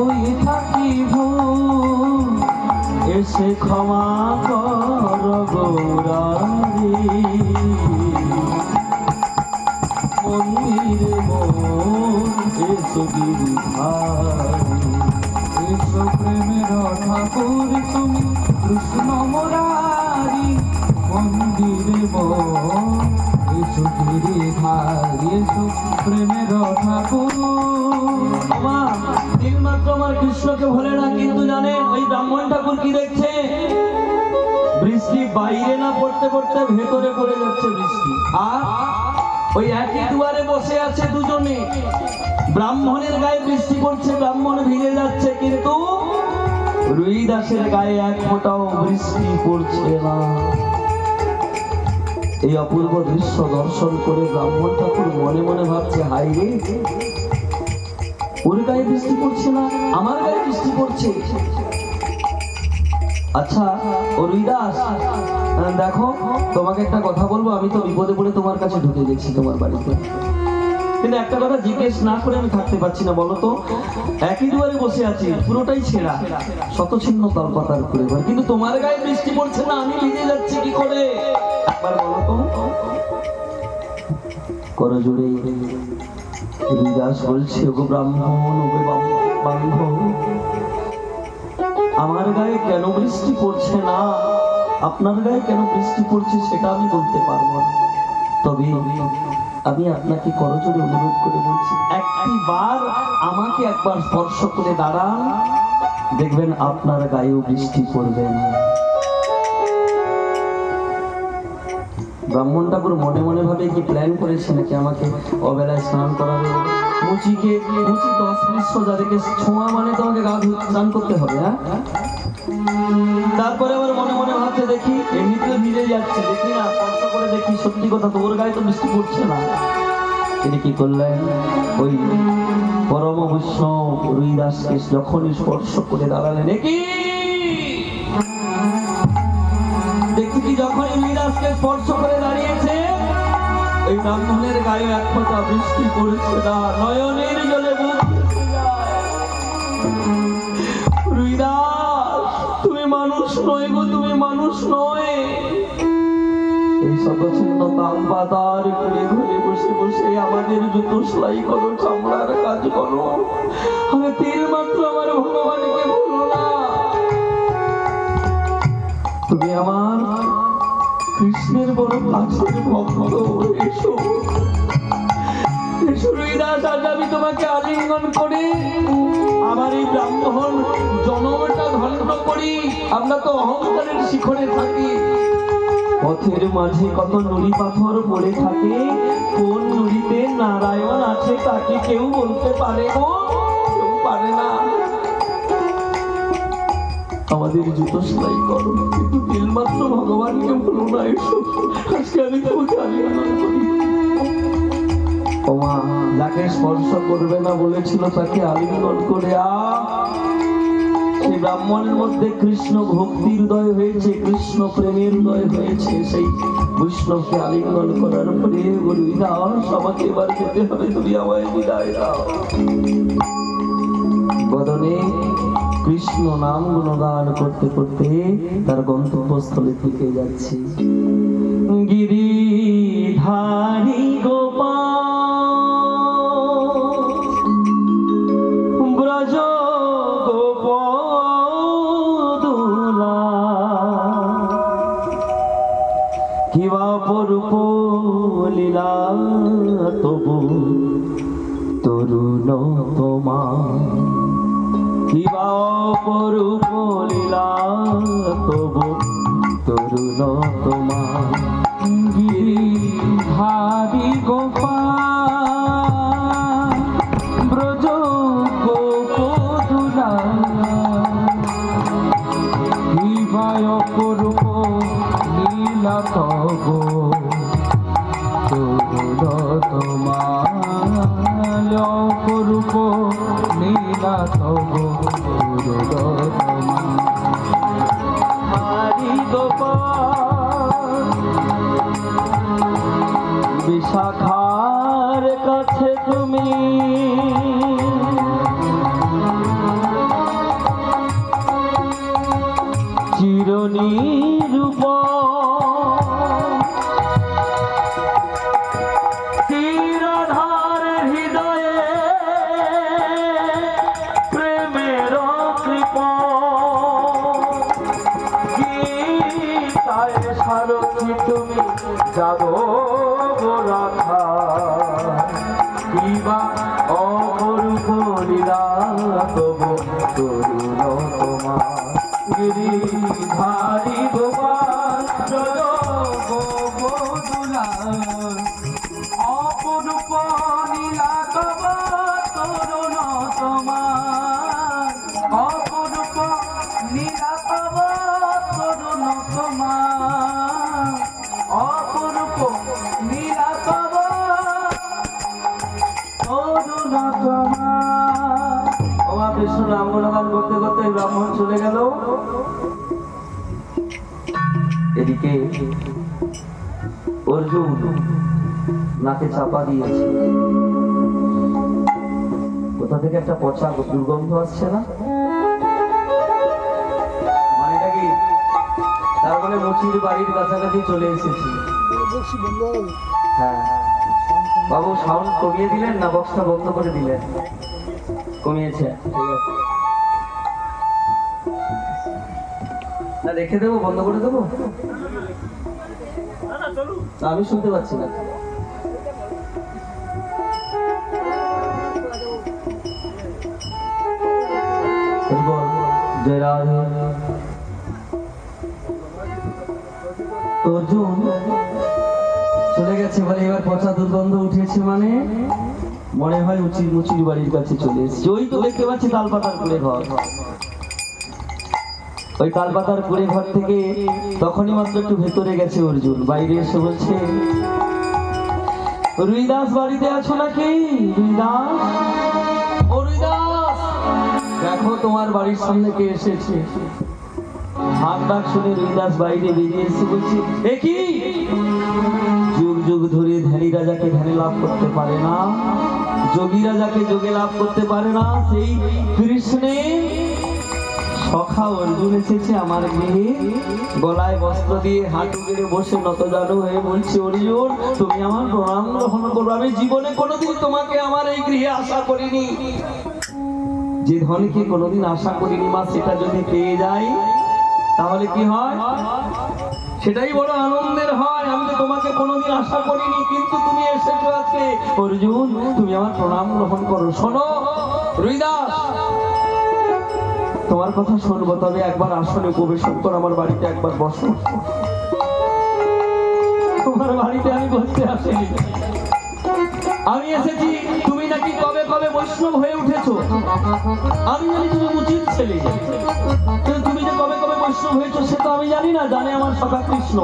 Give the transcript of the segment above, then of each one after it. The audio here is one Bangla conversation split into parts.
যতই থাকি ভুল এসে ক্ষমা কর গৌরারি মন্দিরে মন এসো গিরিধারী এসো প্রেমের ঠাকুর তুমি কৃষ্ণ মুরারি মন্দিরে মন এসো গিরিধারী এসো প্রেমের ঠাকুর। তিলমাত্র আমার কৃষ্ণকে ভোলে না, কিন্তু জানেন ওই ব্রাহ্মণ ঠাকুর কি দেখছে? বৃষ্টি বাইরে না পড়তে পড়তে ভেতরে পড়ে যাচ্ছে বৃষ্টি, আর ওই একই দুয়ারে বসে আছে দুজনে। ব্রাহ্মণের গায়ে বৃষ্টি পড়ছে, ব্রাহ্মণ ভিজে যাচ্ছে, কিন্তু রুইদাসের গায়ে এক ফোঁটাও বৃষ্টি পড়ছে না। এই অপূর্ব দৃশ্য দর্শন করে ব্রাহ্মণ ঠাকুর মনে মনে ভাবছে, হাই রে, ওর গায়ে বৃষ্টি পড়ছে না, আমার গায়ে বৃষ্টি পড়ছে। আচ্ছা ও রুইদাস, দেখো তোমাকে একটা কথা বলবো, আমি তো বিপদে পড়ে তোমার কাছে ঢুকে গেছি তোমার বাড়িতে, কিন্তু একটা কথা জিজ্ঞেস না করে আমি থাকতে পারছি না। বলো তো, একই দুয়ারে বসে আছি, পুরোটাই ছেঁড়া, শতছিন্ন তালপাতার করে, কিন্তু তোমার গায়ে বৃষ্টি পড়ছে না, আমি ভিজে যাচ্ছি কি করে? একবার বলো তো। করো জোরে। রুইদাস বলছে, ওগো ব্রাহ্মণ, ওগো বান্ধব, আমার গায়ে কেন বৃষ্টি পড়ছে না, আপনার গায়ে কেন বৃষ্টি পড়ছে সেটা আমি বলতে পারবো না, তবে আমি আপনাকে করজোড়ে অনুরোধ করে বলছি, একটিবার আমাকে একবার স্পর্শ করে দাঁড়ান, দেখবেন আপনার গায়েও বৃষ্টি পড়বে না। ব্রাহ্মণ ঠাকুর মনে মনে ভাবে কি প্ল্যান করেছে নাকি আমাকে অবেলায় স্নান করাবে? মুচি 10 সোজা রেখে ছোঁয়া মানে তোমাকে গা স্নান করতে হবে, হ্যাঁ? তারপরে আবার মনে মনে ভাবতে, দেখি এমনিতে ভিজে যাচ্ছে, দেখি না স্পর্শ করে দেখি, সত্যি কথা তোর গায়ে তো বৃষ্টি পড়ছে না। তিনি কি করলেন, ওই পরম বৈষ্ণব রুইদাসকে যখনই স্পর্শ করে দাঁড়ালেন, দেখি কি যখনই রুইদাসকে স্পর্শ করে দাঁড়িয়েছে, ওই ব্রাহ্মণের গায়ে এক ফোঁটা বৃষ্টি পড়ছে না, নয়নের জলে রুইদাস, তুমি মানুষ নয় গো, তুমি মানুষ নয়। এই শতছিন্ন তালপাতার ঘুরে ঘুরে বসে বসে আমাদের জুতো সেলাই করো, চামড়ার কাজ করো, আমি তিল মাত্র আমার ভগবানকে ভুলো না। তুমি আমার কৃষ্ণের বড় কাছের ভক্ত, এসো এসো রুইদাস, আজ আমি তোমাকে আলিঙ্গন করে আমার এই ব্রাহ্মণ জনমটা ধন্য করি। আমরা তো অহংকারের শিখরে থাকি, পথের মাঝে কত নুড়ি পাথর পড়ে থাকে, কোন নুড়িতে নারায়ণ আছে তাকে কেউ বলতে পারে গো? কেউ পারে না। আমাদের জুতো সেলাই করো, কিন্তু তিলমাত্র ভগবানকে ভুলো না। এসো, আজকে আমি তোমাকে আলিঙ্গন করি। ওমা, যাকে স্পর্শ করবে না বলেছিল তাকে আলিঙ্গন করে সেই ব্রাহ্মণের মধ্যে কৃষ্ণ ভক্তির উদয় হয়েছে, কৃষ্ণ প্রেমের উদয় হয়েছে। সেই বৈষ্ণবকে আলিঙ্গন করার পরে বলবি, দাস আমাকে এবার যেতে হবে, তুমি আমায় বিদায় দাও। বদনে কৃষ্ণ নাম গুণগান করতে করতে তার গন্তব্যস্থলে থেকে যাচ্ছে। গিরিধারী গোপাল ব্রজ গোপদুলা কিবা পরূপ লীলা তবু তরুণ তোমা, কিবা অপরূপ লীলা তবু তরুণ তোমা। গিরিধারী গোপাল ব্রজ গোপদুলা কিবা অপরূপ লীলা তবু তরুণ তোমা, অপরূপ লীলা তবু তরুণ তোমা। হরি গোপাল বিশাখার কাছে তুমি নিরূপ তুমি জানো রাখা কিবা অপরূপ লীলা তবু তরুণ তোমার গিরিধারী গোপাল গোবদুলা অপরূপ লীলা তব তরুণ তোমার অপরূপ লীলা তব তরুণ তোমার অপরূপ লীলা তব তরুণ তোমার। ওমা কৃষ্ণ নাম গুণগান করতে করতে ব্রাহ্মণ চলে গেল। এদিকে অর্জুন নাকে চাপা দিয়েছে। কোথা থেকে একটা পচা দুর্গন্ধ আসছে না? মানেটা কি? তার মানে মুচির বাড়ির কাছাকাছি চলে এসেছি। হ্যাঁ বাবু, সাউন্ড কমিয়ে দিলেন না বক্সটা বন্ধ করে দিলেন? কমিয়েছে, ঠিক আছে। না রেখে দেবো, বন্ধ করে দেবো? আমি শুনতে পাচ্ছি না। জয় রাধে। অর্জুন চলে গেছে বলে এবার পচা দুর্গন্ধ উঠেছে, মানে মনে হয় মুচির বাড়ির কাছে চলে এসেছে। ওই তো দেখতে পাচ্ছি তালপাতার কুড়ে ঘর। ওই তালপাতার কুড়ে ঘর থেকে তখনই মাত্র একটু ভেতরে গেছে অর্জুন। বাইরে এসে বলছে, রুইদাস বাড়িতে আছো নাকি? রুইদাস, ও রুইদাস, দেখো তোমার বাড়ির সামনে কে এসেছে। হাত ডাক শুনে রুইদাস বাইরে বেরিয়ে এসে বলছে, এ কি? যুগ যুগ ধরে ধ্যানী রাজাকে ধ্যানে লাভ করতে পারে না, যোগী রাজাকে যোগে লাভ করতে পারে না, সেই কৃষ্ণের সখা অর্জুন এসেছে আমার গৃহে। গলায় বস্ত্র দিয়ে হাঁটু গেড়ে বসে নতজানু হয়ে বলছে, অর্জুন তুমি আমার প্রণাম গ্রহণ করো। আমি জীবনে কোনোদিন তোমাকে আমার এই গৃহে আশা করিনি। যে ধনকে কোনোদিন আশা করিনি মা, সেটা যদি পেয়ে যাই তাহলে কি হয়? সেটাই বড় আনন্দের হয়। আমি তো তোমাকে কোনোদিন আশা করিনি, কিন্তু তুমি এসেছো আজকে। অর্জুন তুমি আমার প্রণাম গ্রহণ করো। শোনো রুইদাস, তোমার কথা শুনবো, তবে একবার আসনে উপবেশন করো, আমার বাড়িতে একবার বসো। তোমার বাড়িতে আমি বসতে আসিনি, আমি এসেছি তুমি নাকি কবে কবে বৈষ্ণব হয়ে উঠেছো। আমি জানি তুমি মুচির ছেলে, কিন্তু তুমি যে কবে কবে বৈষ্ণব হয়েছো সে তো আমি জানি না। জানে আমার সখা কৃষ্ণ,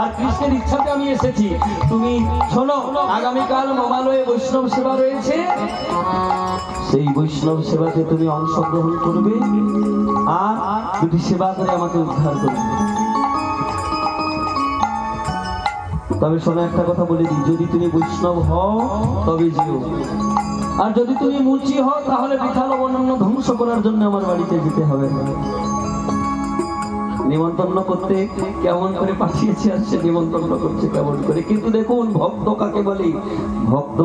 আর কৃষ্ণের ইচ্ছাতে আমি এসেছি। তুমি শোনো, আগামীকাল মমালয়ে বৈষ্ণব সেবা রয়েছে, সেই বৈষ্ণব সেবাতে তুমি অংশগ্রহণ করবে আর দুটি সেবা করে আমাকে উদ্ধার করবে। তবে শোনো, একটা কথা বলে দিই, যদি তুমি বৈষ্ণব হও তবে যেও, আর যদি তুমি মুচি হও তাহলে বৃথা লবণান্য ধ্বংস করার জন্য আমার বাড়িতে যেতে হবে। নিমন্ত্রণ করতে কেমন করে পাঠিয়েছে, আসছে নিমন্ত্রণ করছে কেমন করে। কিন্তু দেখুন, ভক্ত কাকে বলে? ভক্ত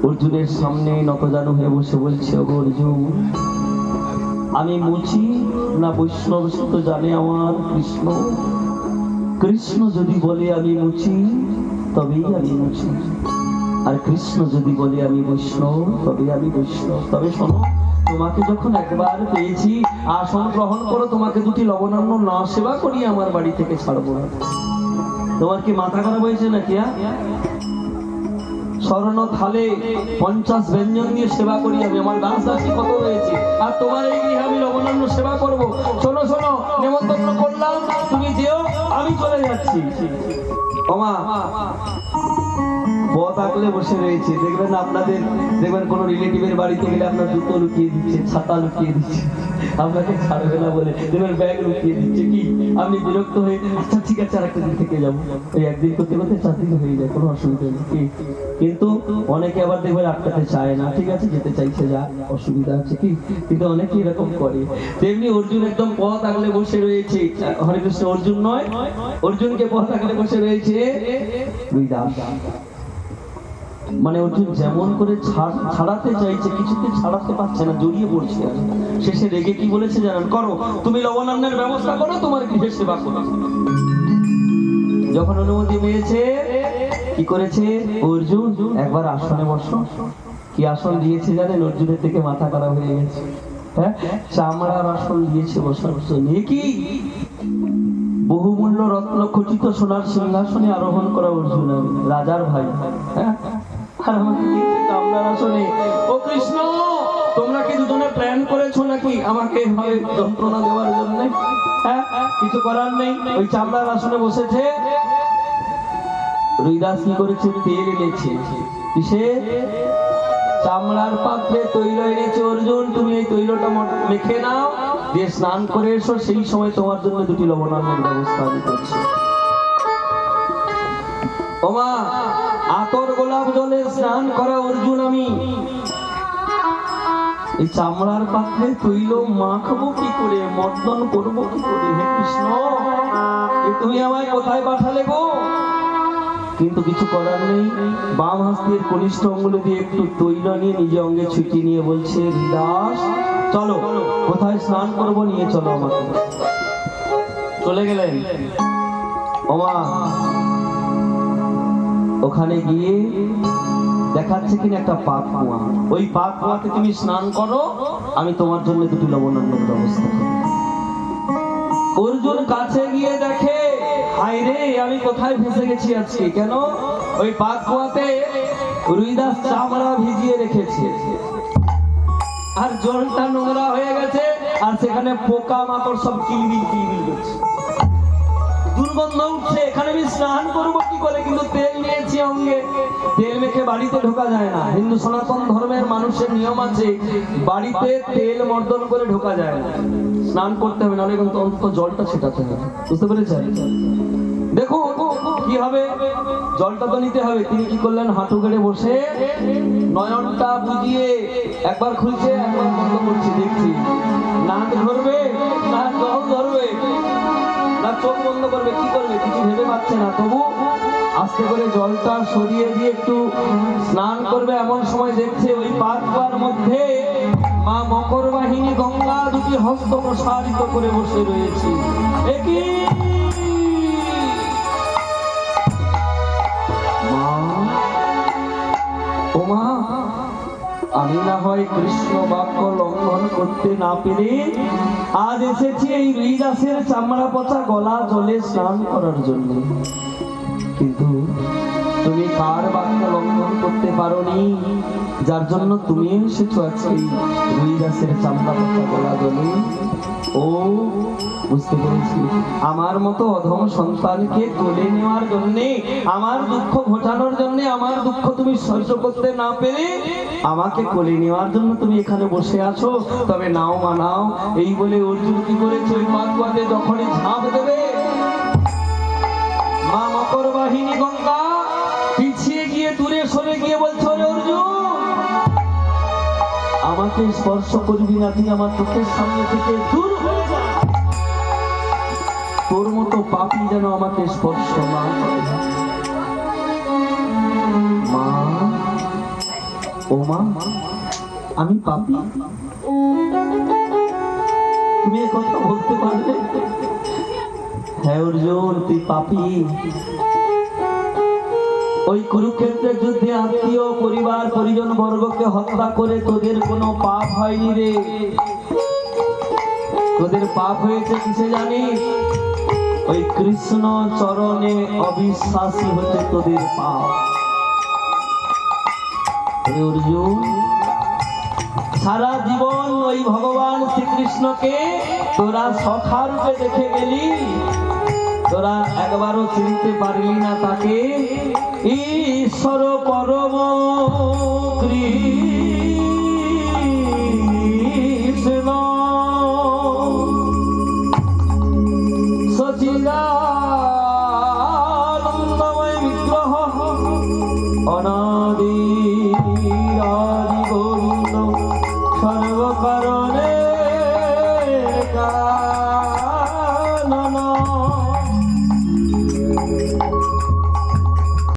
অর্জুনের সামনে নতজানু হয়ে বসে বলছে, ও অর্জুন আমি মুচি না বৈষ্ণব সে তো জানে আমার কৃষ্ণ। কৃষ্ণ যদি বলে আমি মুচি তবেই আমি মুচি, আর কৃষ্ণ যদি বলে আমি বৈষ্ণব তবে আমি বৈষ্ণব। তবে শোনো, তোমাকে যখন একবার পেয়েছি আসন গ্রহণ করো, তোমাকে দুটি লবণান্ন না সেবা করি আমার বাড়ি থেকে ছাড়বো না। তোমার কি মাথা খারাপ হয়েছে নাকি? স্বর্ণ থালে 50 ব্যঞ্জন দিয়ে সেবা করি আমি, আমার দাস দাসী কত রয়েছে, আর তোমার এই গৃহে আমি লবণান্ন সেবা করবো? শোনো শোনো, নিমন্ত্রণ করলাম, তুমি যেও, আমি চলে যাচ্ছি। ওমা পথ আগলে বসে রয়েছে। দেখবেন আপনাদের, দেখবেন কোনো রিলেটিভের বাড়িতে গেলে আপনার জুতো লুকিয়ে দিচ্ছে, ছাতা লুকিয়ে দিচ্ছে, আপনাকে ছাড়বে না বলে দেখবেন ব্যাগ লুকিয়ে দিচ্ছে। কি আপনি বিরক্ত হয়ে আচ্ছা ঠিক আছে আর একটা দিন থেকে যাবো, এই একদিন করতে করতে 4 দিন হয়ে যায়, কোনো অসুবিধা নেই। কিন্তু অনেকে আবার দেখবেন আটকাতে চায় না, ঠিক আছে যেতে চাইছে যা, অসুবিধা আছে কি, কিন্তু অনেকে এরকম করে। তেমনি অর্জুন একদম পথ আগলে বসে রয়েছে। হরে কৃষ্ণ, অর্জুন নয়, অর্জুনকে পথ আগলে বসে রয়েছে রুইদাস। মানে অর্জুন যেমন করে ছাড়াতে চাইছে, কিছুতে ছাড়াতে পারছে না, জড়িয়ে পড়ছে। আর শেষে রেগে কি বলেছে জানেন? করো তুমি লবণান্নের ব্যবস্থা করো, তোমার গৃহে সেবা করো। যখন অনুমতি পেয়েছে কি করেছে অর্জুন? একবার আসনে বসো। কি আসন দিয়েছে জানেন? অর্জুনের থেকে মাথা খারাপ হয়ে গেছে। হ্যাঁ, চামড়ার আসন দিয়েছে বসার জন্য। কি বহুমূল্য রত্ন খচিত সোনার সিংহাসনে আরোহণ করা অর্জুন, আমি রাজার ভাই। হ্যাঁ, আর আমাকে দিয়েছে চামড়ার আসনে। ও কৃষ্ণ, তোমরা কি দুজনে প্ল্যান করেছো নাকি আমাকে যন্ত্রণা দেওয়ার জন্য? হ্যাঁ, কিছু করার নেই। ওই চামড়ার আসনে বসেছে। রুইদাস কি করেছে? তেল এনেছে। কিসে? চামড়ার পাত্রে তৈল এনেছে। অর্জুন, তুমি এই তৈলটা মেখে নাও, দিয়ে স্নান করে এসো, সেই সময় তোমার জন্য 2টি লবণান্নের ব্যবস্থা আমি করছি। ওমা, আতর গোলাপ জলে স্নান করা অর্জুন আমি, এই চামড়ার পাত্রে তৈল মাখবো কি করে, মর্দন করবো কি করে? হে কৃষ্ণ, তুমি আমায় কোথায় পাঠালে গো? কিন্তু কিছু করার নেই। বাম হস্তের কনিষ্ঠ অঙ্গুলি দিয়ে একটু তৈল নিয়ে নিজে অঙ্গে ছুটিয়ে নিয়ে বলছে, দাস চলো, কোথায় স্নান করবো নিয়ে চলো আমাকে। চলে গেলেন। ওমা, ওখানে গিয়ে দেখাচ্ছে কিনা একটা পাক কুয়া। ওই পাক কুয়াতে তুমি স্নান করো, আমি তোমার জন্য 2টি লবণান্নের ব্যবস্থা করি। অর্জুন কাছে গিয়ে দেখে, হায় রে, আমি কোথায় ফেসে গেছি আজকে। কেন? ওই পাক কুয়াতে রুইদাস চামড়া ভিজিয়ে রেখেছে, আর জলটা নোংরা হয়ে গেছে, আর সেখানে পোকা মাকড় সব কিলবিল কিলবিল করছে, দুর্গন্ধ উঠছে। এখানে আমি স্নান করবো কি করে? কিন্তু তেল নিয়েছি অঙ্গে, তেল মেখে বাড়িতে ঢোকা যায় না। হিন্দু সনাতন ধর্মের মানুষের নিয়ম আছে, বাড়িতে তেল মর্দন করে ঢোকা যায় না, স্নান করতে হবে, নাহলে কিন্তু অন্তত জলটা ছেটাতে হবে। বুঝতে পেরেছেন? দেখো কি হবে, জলটা তো নিতে হবে। তিনি কি করলেন? হাঁটু গেড়ে বসে নয়নটা বুঝিয়ে একবার খুলছে, একবার বন্ধ করছে, দেখছি নাক ধরবে না জল ধরবে না চোখ বন্ধ করবে, কি করবে কিছু ভেবে পাচ্ছে না। তবু আস্তে করে জলটা সরিয়ে দিয়ে একটু স্নান করবে। এমন সময় দেখছে ওই পাক কুয়ার মধ্যে মা মকর বাহিনী গঙ্গা 2টি হস্ত প্রসারিত করে বসে রয়েছে। একই মা, আমি না হয় কৃষ্ণ বাক্য লঙ্ঘন করতে না পেরে আজ এসেছি এই রুইদাসের চামড়া পচা গলা জলে স্নান করার জন্য, কিন্তু তুমি কার বাক্য লঙ্ঘন করতে পারোনি, যার জন্য তুমি এসেছো আজকে রুইদাসের চামড়া পচা গলা জলে। ও বুঝতে পেরেছি, আমার মতো অধম সন্তানকে কোলে নেওয়ার জন্যে, আমার দুঃখ ঘটানোর জন্যে, আমার দুঃখ তুমি সহ্য করতে না পেরে আমাকে কোলে নেওয়ার জন্য তুমি এখানে বসে আছো। তবে নাও মানাও। এই বলে অর্জুন কি করেছে? ওই পাক কুয়াতে যখনই ঝাঁপ দেবে, মা মকর বাহিনী গঙ্গা পিছিয়ে গিয়ে দূরে সরে গিয়ে বলছে, অর্জুন আমাকে স্পর্শ করবি না, তুই আমার চোখের সামনে থেকে দূর হয়ে যা, তোর মতো পাপী যেন আমাকে স্পর্শ না করে। মা, ও মা, আমি পাপী? তুমি এ কথা বলতে পারবে? হ্যাঁ অর্জুন, তুই পাপী। ওই কুরুক্ষেত্রের যুদ্ধে আত্মীয় পরিবার পরিজন বর্গকে হত্যা করে তোদের কোনো পাপ হয়নি রে। তোদের পাপ হয়েছে কিসে জানিস? ওই কৃষ্ণ চরণে অবিশ্বাসী হচ্ছে তোদের পাপ। অর্জুন, সারা জীবন ওই ভগবান শ্রীকৃষ্ণকে তোরা সখা রূপে দেখে গেলি, তোরা একবারও চিনতে পারলি না তাকে? ঈশ্বর পরম কৃষ্ণ সচিদানন্দময় বিগ্রহ অনাদি